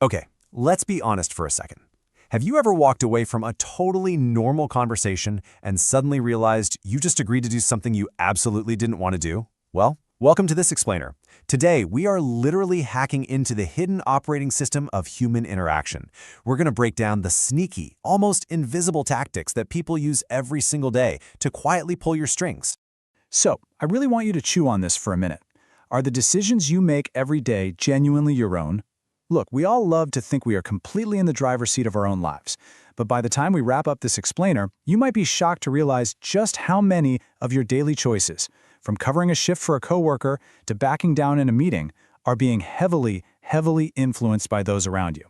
Okay, let's be honest for a second. Have you ever walked away from a totally normal conversation and suddenly realized you just agreed to do something you absolutely didn't want to do? Well, welcome to this explainer. Today, we are literally hacking into the hidden operating system of human interaction. We're going to break down the sneaky, almost invisible tactics that people use every single day to quietly pull your strings. So, I really want you to chew on this for a minute. Are the decisions you make every day genuinely your own? Look, we all love to think we are completely in the driver's seat of our own lives. But by the time we wrap up this explainer, you might be shocked to realize just how many of your daily choices, from covering a shift for a coworker to backing down in a meeting, are being heavily influenced by those around you.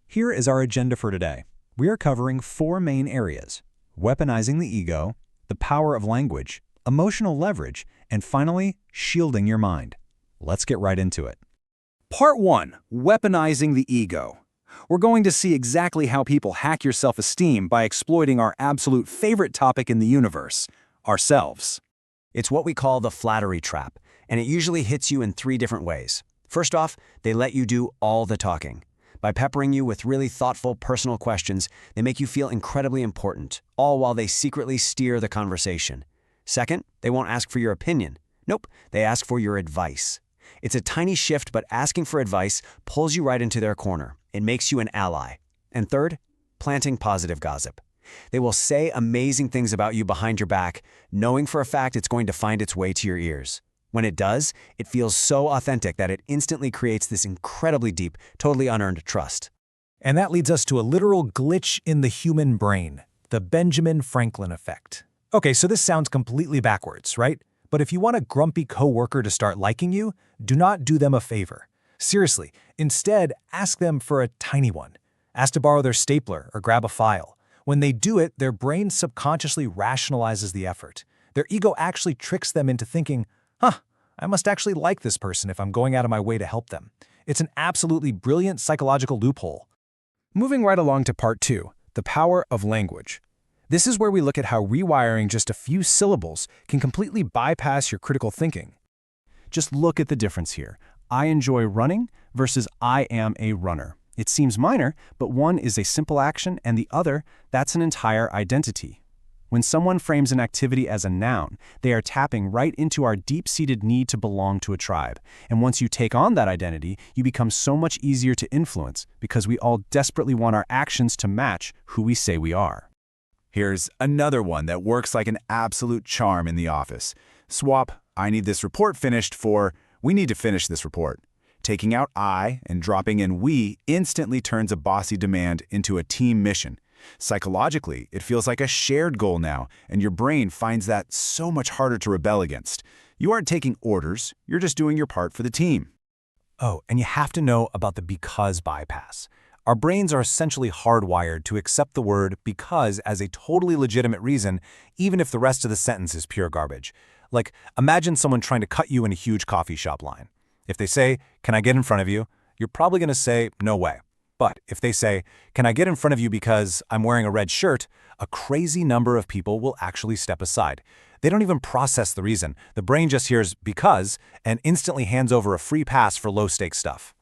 Here is our agenda for today. We are covering 4 main areas: weaponizing the ego, the power of language, emotional leverage, and finally, shielding your mind. Let's get right into it. Part 1. Weaponizing the ego. We're going to see exactly how people hack your self-esteem by exploiting our absolute favorite topic in the universe, ourselves. It's what we call the flattery trap, and it usually hits you in 3 different ways. First off, they let you do all the talking. By peppering you with really thoughtful, personal questions, they make you feel incredibly important, all while they secretly steer the conversation. Second, they won't ask for your opinion. Nope, they ask for your advice. It's a tiny shift, but asking for advice pulls you right into their corner. It makes you an ally. And third, planting positive gossip. They will say amazing things about you behind your back, knowing for a fact it's going to find its way to your ears. When it does, it feels so authentic that it instantly creates this incredibly deep, totally unearned trust. And that leads us to a literal glitch in the human brain, the Benjamin Franklin effect. Okay, so this sounds completely backwards, right? But if you want a grumpy coworker to start liking you, do not do them a favor. Seriously, instead, ask them for a tiny one. Ask to borrow their stapler or grab a file. When they do it, their brain subconsciously rationalizes the effort. Their ego actually tricks them into thinking, I must actually like this person if I'm going out of my way to help them. It's an absolutely brilliant psychological loophole. Moving right along to part 2, the power of language. This is where we look at how rewiring just a few syllables can completely bypass your critical thinking. Just look at the difference here. I enjoy running versus I am a runner. It seems minor, but one is a simple action and the other, that's an entire identity. When someone frames an activity as a noun, they are tapping right into our deep-seated need to belong to a tribe. And once you take on that identity, you become so much easier to influence because we all desperately want our actions to match who we say we are. Here's another one that works like an absolute charm in the office. Swap, I need this report finished for, we need to finish this report. Taking out I and dropping in we instantly turns a bossy demand into a team mission. Psychologically, it feels like a shared goal now, and your brain finds that so much harder to rebel against. You aren't taking orders, you're just doing your part for the team. Oh, and you have to know about the because bypass. Our brains are essentially hardwired to accept the word because as a totally legitimate reason, even if the rest of the sentence is pure garbage. Like, imagine someone trying to cut you in a huge coffee shop line. If they say, "Can I get in front of you?" you're probably going to say, "No way." But if they say, "Can I get in front of you because I'm wearing a red shirt?" a crazy number of people will actually step aside. They don't even process the reason. The brain just hears "because" and instantly hands over a free pass for low-stakes stuff.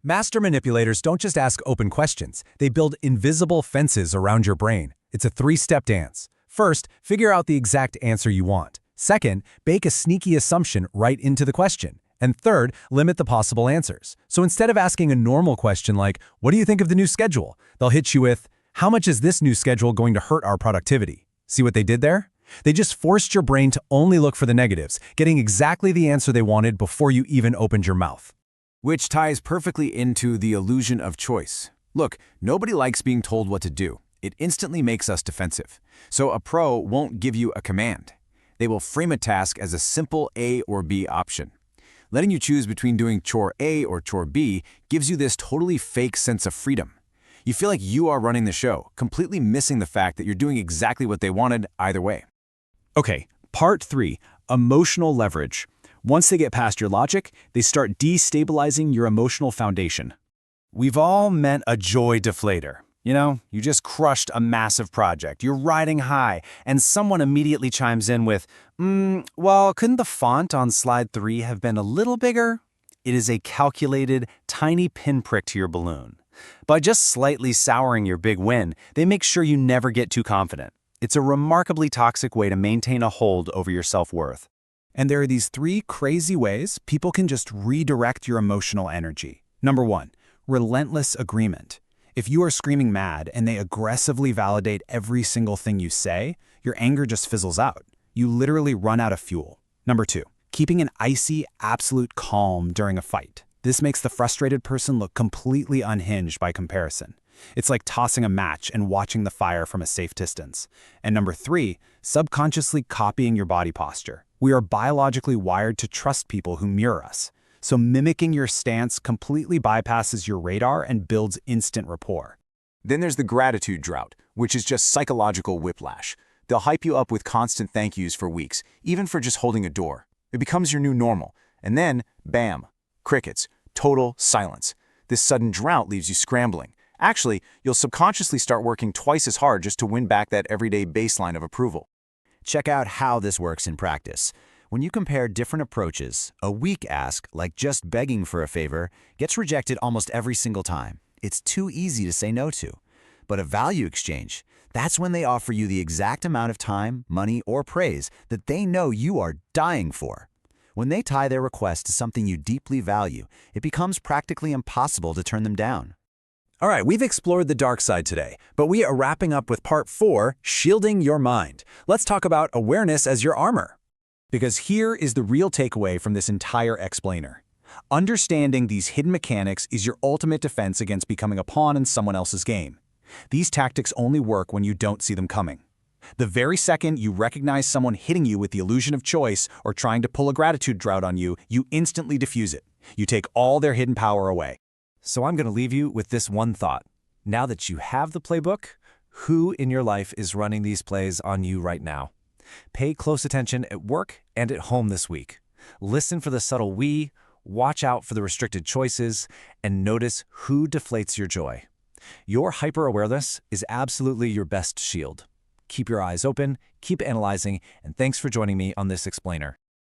Master manipulators don't just ask open questions. They build invisible fences around your brain. It's a 3-step dance. First, figure out the exact answer you want. Second, bake a sneaky assumption right into the question. And third, limit the possible answers. So instead of asking a normal question like, "What do you think of the new schedule?" they'll hit you with, "How much is this new schedule going to hurt our productivity?" See what they did there? They just forced your brain to only look for the negatives, getting exactly the answer they wanted before you even opened your mouth. Which ties perfectly into the illusion of choice. Look, nobody likes being told what to do. It instantly makes us defensive. So a pro won't give you a command. They will frame a task as a simple A or B option. Letting you choose between doing chore A or chore B gives you this totally fake sense of freedom. You feel like you are running the show, completely missing the fact that you're doing exactly what they wanted either way. Okay, part 3, emotional leverage. Once they get past your logic, they start destabilizing your emotional foundation. We've all met a joy deflator. You know, you just crushed a massive project, you're riding high, and someone immediately chimes in with, well, couldn't the font on slide 3 have been a little bigger? It is a calculated, tiny pinprick to your balloon. By just slightly souring your big win, they make sure you never get too confident. It's a remarkably toxic way to maintain a hold over your self-worth. And there are these 3 crazy ways people can just redirect your emotional energy. Number 1, relentless agreement. If you are screaming mad and they aggressively validate every single thing you say, your anger just fizzles out. You literally run out of fuel. Number 2, keeping an icy, absolute calm during a fight. This makes the frustrated person look completely unhinged by comparison. It's like tossing a match and watching the fire from a safe distance. And number 3, subconsciously copying your body posture. We are biologically wired to trust people who mirror us. So mimicking your stance completely bypasses your radar and builds instant rapport. Then there's the gratitude drought, which is just psychological whiplash. They'll hype you up with constant thank yous for weeks, even for just holding a door. It becomes your new normal. And then, bam, crickets, total silence. This sudden drought leaves you scrambling. Actually, you'll subconsciously start working twice as hard just to win back that everyday baseline of approval. Check out how this works in practice. When you compare different approaches, a weak ask, like just begging for a favor, gets rejected almost every single time. It's too easy to say no to. But a value exchange, that's when they offer you the exact amount of time, money, or praise that they know you are dying for. When they tie their request to something you deeply value, it becomes practically impossible to turn them down. All right, we've explored the dark side today, but we are wrapping up with part 4, shielding your mind. Let's talk about awareness as your armor. Because here is the real takeaway from this entire explainer. Understanding these hidden mechanics is your ultimate defense against becoming a pawn in someone else's game. These tactics only work when you don't see them coming. The very second you recognize someone hitting you with the illusion of choice or trying to pull a gratitude drought on you, you instantly diffuse it. You take all their hidden power away. So I'm going to leave you with this one thought. Now that you have the playbook, who in your life is running these plays on you right now? Pay close attention at work and at home this week. Listen for the subtle we, watch out for the restricted choices, and notice who deflates your joy. Your hyper-awareness is absolutely your best shield. Keep your eyes open, keep analyzing, and thanks for joining me on this explainer.